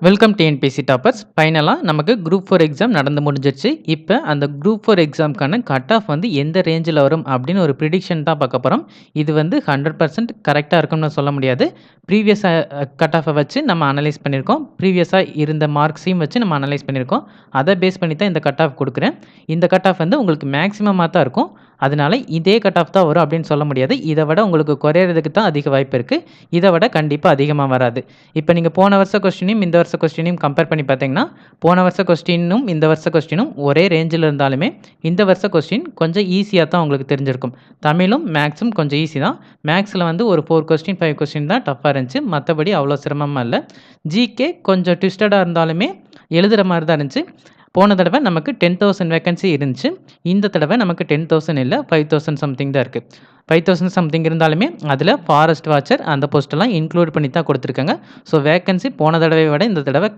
Welcome TNPSC toppers. ஃபைனலாக நமக்கு group 4 exam நடந்து முடிஞ்சிருச்சு. இப்போ அந்த குரூப் 4 எக்ஸாமுக்கான கட் ஆஃப் வந்து எந்த ரேஞ்சில் வரும் அப்படின்னு ஒரு ப்ரிடிக்ஷன் தான் பார்க்க போகிறோம். இது வந்து 100% கரெக்டாக இருக்கும்னு சொல்ல முடியாது. ப்ரீவியஸ் கட் ஆஃபை வச்சு நம்ம அனலைஸ் பண்ணியிருக்கோம். ப்ரீவியஸாக இருந்த மார்க்ஸையும் வச்சு நம்ம அனலைஸ் பண்ணியிருக்கோம். அதை பேஸ் பண்ணி தான் இந்த கட் ஆஃப் கொடுக்குறேன். இந்த கட் ஆஃப் வந்து உங்களுக்கு மேக்ஸிமமாக தான் இருக்கும். அதனால இதே கட் ஆஃப் தான் வரும் அப்படின்னு சொல்ல முடியாது. இதை விட உங்களுக்கு குறையிறதுக்கு தான் அதிக வாய்ப்பு இருக்குது. இதை விட கண்டிப்பாக அதிகமாக வராது. இப்போ நீங்கள் போன வருஷ கொஸ்டினையும் இந்த வருஷ கொஸ்டினையும் கம்பேர் பண்ணி பார்த்தீங்கன்னா, போன வருஷ கொஸ்டினும் இந்த வருஷ கொஸ்டினும் ஒரே ரேஞ்சில் இருந்தாலுமே இந்த வருஷ கொஸ்டின் கொஞ்சம் ஈஸியாக தான் உங்களுக்கு தெரிஞ்சிருக்கும். தமிழும் மேக்ஸும் கொஞ்சம் ஈஸி தான். மேக்ஸில் வந்து ஒரு 4 கொஸ்டின் 5 கொஸ்டின் தான் டஃப்பாக இருந்துச்சு. மற்றபடி அவ்வளோ சிரமமாக இல்லை. ஜிகே கொஞ்சம் ட்விஸ்டடாக இருந்தாலுமே எழுதுகிற மாதிரி தான் இருந்துச்சு. போன தடவை நமக்கு 10,000 வேகன்சி இருந்துச்சு. இந்த தடவை நமக்கு 10,000 இல்லை, 5,000 சம்திங் தான் இருக்குது. 5,000 சம்திங் இருந்தாலுமே அதில் ஃபாரஸ்ட் வாட்சர் அந்த போஸ்ட்டெல்லாம் இன்க்ளூட் பண்ணி தான் கொடுத்துருக்காங்க. ஸோ வேகன்சி போன தடவை விட இந்த தடவை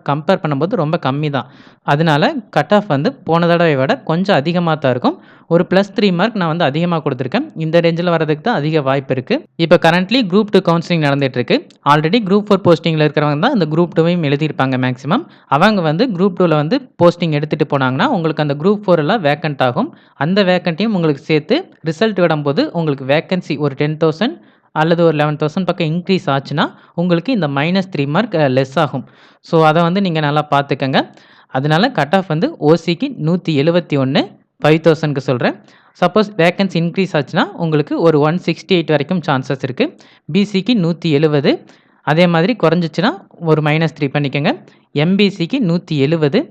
கம்பேர் பண்ணும்போது ரொம்ப கம்மி தான். அதனால கட் ஆஃப் வந்து போன தடவை விட கொஞ்சம் அதிகமாக தான் இருக்கும். ஒரு +3 மார்க் நான் வந்து அதிகமாக கொடுத்துருக்கேன். இந்த ரேஞ்சில் வரதுக்கு தான் அதிக வாய்ப்பு இருக்குது. இப்போ கரண்ட்லி குரூப் 2 கவுன்சிலிங் நடந்துகிட்ருக்கு. ஆல்ரெடி குரூப் 4 போஸ்டிங்கில் இருக்கிறவங்க தான் இந்த குரூப் 2வையும் எழுதியிருப்பாங்க மேக்ஸிமம். அவங்க வந்து குரூப் 2வில் வந்து போஸ்டிங் எடுத்துகிட்டு போனாங்கன்னா உங்களுக்கு அந்த குரூப் 4 எல்லாம் வேக்கண்ட் ஆகும். அந்த வேக்கண்ட்டையும் உங்களுக்கு சேர்த்து ரிசல்ட் விடும்போது உங்களுக்கு வேக்கன்சி ஒரு 10,000 அல்லது ஒரு 11,000 பக்கம் இன்க்ரீஸ் ஆச்சுன்னா உங்களுக்கு இந்த -3 மார்க் லெஸ் ஆகும். ஸோ அதை வந்து நீங்கள் நல்லா பார்த்துக்கங்க. அதனால கட் ஆஃப் வந்து ஓசிக்கு 171, 5,000க்கு சொல்கிறேன். சப்போஸ் வேக்கன்சி இன்க்ரீஸ் ஆச்சுன்னா உங்களுக்கு ஒரு 168 வரைக்கும் சான்சஸ் இருக்குது. பிசிக்கு 170, அதே மாதிரி குறைஞ்சிச்சுன்னா ஒரு -3 பண்ணிக்கோங்க. எம்பிசிக்கு 170,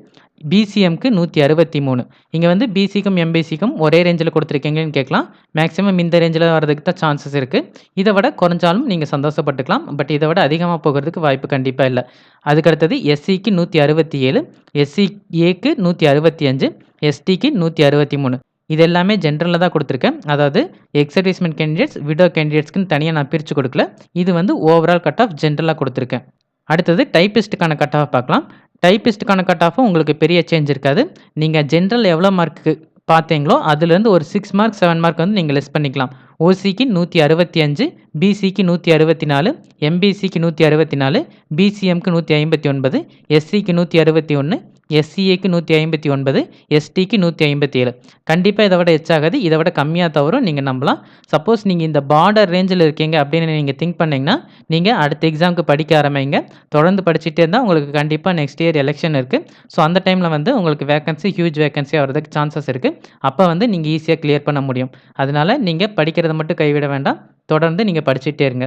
பிசிஎம்க்கு 163. இங்கே வந்து பிசிக்கும் எம்பிசிக்கும் ஒரே ரேஞ்சில் கொடுத்துருக்கீங்கன்னு கேட்கலாம். மேக்ஸிமம் இந்த ரேஞ்சில் வரதுக்கு தான் சான்சஸ் இருக்குது. இதை விட குறைஞ்சாலும் நீங்கள் சந்தோஷப்பட்டுக்கலாம். பட் இதை விட அதிகமாக போகிறதுக்கு வாய்ப்பு கண்டிப்பாக இல்லை. அதுக்கடுத்தது எஸ்சிக்கு 167, எஸ்சிஏக்கு 165, எஸ்டிக்கு 163. இது எல்லாமே ஜென்ரலில் தான் கொடுத்துருக்கேன். அதாவது எக்ஸர்வைஸ்மெண்ட் கேண்டிடேட்ஸ், விடோ கேண்டிடேட்ஸ்க்குன்னு தனியாக நான் பிரித்து கொடுக்கல. இது வந்து ஓவரால் கட் ஆஃப் ஜென்ரலாக கொடுத்துருக்கேன். அடுத்தது டைப்பிஸ்ட்டுக்கான கட் ஆஃப் பார்க்கலாம். டைப்பிஸ்ட்டுக்கான கட் ஆஃபும் உங்களுக்கு பெரிய சேஞ்ச் இருக்காது. நீங்கள் ஜென்ரல் எவ்வளோ மார்க்கு பார்த்தீங்களோ அதுலேருந்து ஒரு 6 மார்க் 7 மார்க் வந்து நீங்கள் லெஸ் பண்ணிக்கலாம். ஓசிக்கு 165, பிசிக்கு 164, எம்பிசிக்கு 164, பிசிஎம்க்கு 159, எஸ்சிக்கு 161, எஸ்சிஏக்கு 159, எஸ்டிக்கு 157. கண்டிப்பாக இதை விட எச்சாகாது. இதை விட கம்மியாக தவறும் நீங்கள் நம்பலாம். சப்போஸ் நீங்கள் இந்த பார்டர் ரேஞ்சில் இருக்கீங்க அப்படின்னு நீங்கள் திங்க் பண்ணிங்கன்னா நீங்கள் அடுத்த எக்ஸாமுக்கு படிக்க ஆரம்பிங்க. தொடர்ந்து படிச்சுட்டே இருந்தால் உங்களுக்கு கண்டிப்பாக நெக்ஸ்ட் இயர் எலெக்ஷன் இருக்குது. ஸோ அந்த டைமில் வந்து உங்களுக்கு வேகன்சி ஹியூஜ் வேகன்சியாக வரதுக்கு சான்சஸ் இருக்குது. அப்போ வந்து நீங்கள் ஈஸியாக கிளியர் பண்ண முடியும். அதனால் நீங்கள் படிக்கிறத மட்டும் கைவிட வேண்டாம். தொடர்ந்து நீங்கள் படிச்சுட்டே இருங்க.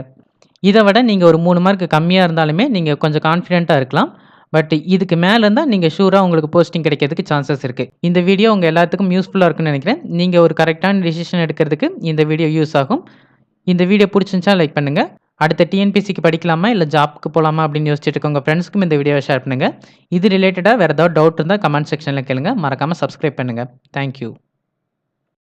இதை விட நீங்கள் ஒரு 3 மார்க் கம்மியாக இருந்தாலுமே நீங்கள் கொஞ்சம் கான்ஃபிடென்ட்டாக இருக்கலாம். பட் இதுக்கு மேலே இருந்தால் நீங்கள் ஷூராக உங்களுக்கு போஸ்டிங் கிடைக்கிறதுக்கு சான்சஸ் இருக்குது. இந்த வீடியோ உங்கள் எல்லாத்துக்கும் யூஸ்ஃபுல்லாக இருக்குன்னு நினைக்கிறேன். நீங்கள் ஒரு கரெக்டான டிசிஷன் எடுக்கிறதுக்கு இந்த வீடியோ யூஸ் ஆகும். இந்த வீடியோ பிடிச்சிருந்துச்சா லைக் பண்ணுங்கள். அடுத்த டிஎன்பிசிக்கு படிக்கலாமா இல்லை ஜாப்க்கு போகலாமா அப்படின்னு யோசிச்சுட்டு இருக்க உங்கள் ஃப்ரெண்ட்ஸ்க்கும் இந்த வீடியோவை ஷேர் பண்ணுங்கள். இது ரிலேட்டடாக வேறு ஏதாவது டவுட் இருந்தால் கமெண்ட் செக்ஷனில் கேளுங்க. மறக்காமல் சப்ஸ்கிரைப் பண்ணுங்கள். தேங்க்யூ.